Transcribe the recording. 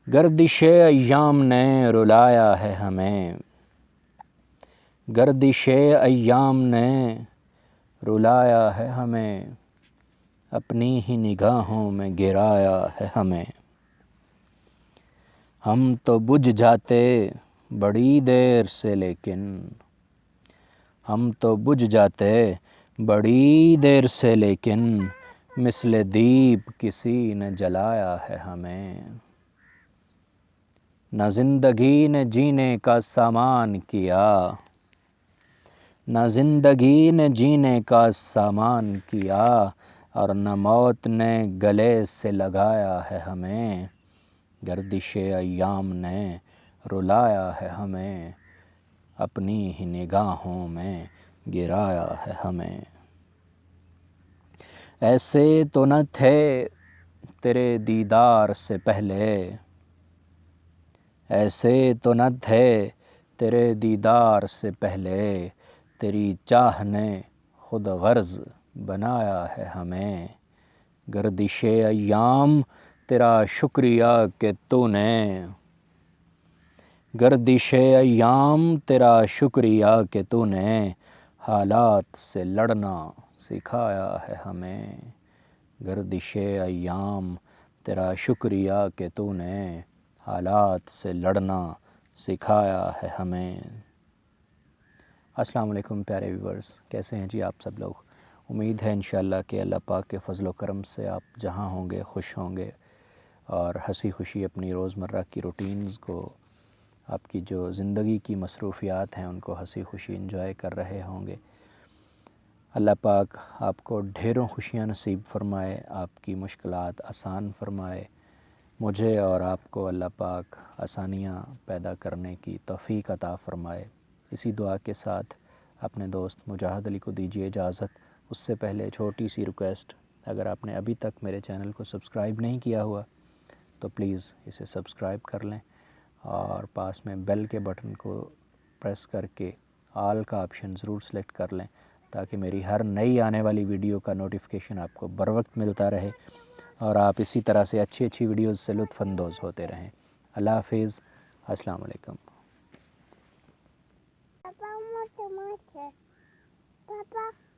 گردش ایام نے رلایا ہے ہمیں، گردش ایام نے رلایا ہے ہمیں، اپنی ہی نگاہوں میں گرایا ہے ہمیں۔ ہم تو بجھ جاتے بڑی دیر سے لیکن، ہم تو بجھ جاتے بڑی دیر سے لیکن، مثل دیپ کسی نے جلایا ہے ہمیں۔ نہ زندگی نے جینے کا سامان کیا، نہ زندگی نے جینے کا سامان کیا، اور نہ موت نے گلے سے لگایا ہے ہمیں۔ گردش ایام نے رلایا ہے ہمیں، اپنی ہی نگاہوں میں گرایا ہے ہمیں۔ ایسے تو نہ تھے تیرے دیدار سے پہلے، ایسے تو نہ تھے تیرے دیدار سے پہلے، تیری چاہ نے خود غرض بنایا ہے ہمیں۔ گردش ایام تیرا شکریہ کہ تو نے، گردش ایام تیرا شکریہ کہ تو نے، حالات سے لڑنا سکھایا ہے ہمیں۔ گردش ایام تیرا شکریہ کہ تو نے، حالات سے لڑنا سکھایا ہے ہمیں۔ السلام علیکم پیارے ویورز، کیسے ہیں جی آپ سب لوگ؟ امید ہے انشاءاللہ کہ اللہ پاک کے فضل و کرم سے آپ جہاں ہوں گے خوش ہوں گے، اور ہنسی خوشی اپنی روزمرہ کی روٹینز کو، آپ کی جو زندگی کی مصروفیات ہیں ان کو ہنسی خوشی انجوائے کر رہے ہوں گے۔ اللہ پاک آپ کو ڈھیروں خوشیاں نصیب فرمائے، آپ کی مشکلات آسان فرمائے، مجھے اور آپ کو اللہ پاک آسانیاں پیدا کرنے کی توفیق عطا فرمائے۔ اسی دعا کے ساتھ اپنے دوست مجاہد علی کو دیجیے اجازت۔ اس سے پہلے چھوٹی سی ریکویسٹ، اگر آپ نے ابھی تک میرے چینل کو سبسکرائب نہیں کیا ہوا تو پلیز اسے سبسکرائب کر لیں، اور پاس میں بیل کے بٹن کو پریس کر کے آل کا آپشن ضرور سلیکٹ کر لیں، تاکہ میری ہر نئی آنے والی ویڈیو کا نوٹیفیکیشن آپ کو بر وقت ملتا رہے، اور آپ اسی طرح سے اچھی اچھی ویڈیوز سے لطف اندوز ہوتے رہیں۔ اللہ حافظ، السلام علیکم۔ Papa, what am I? Papa.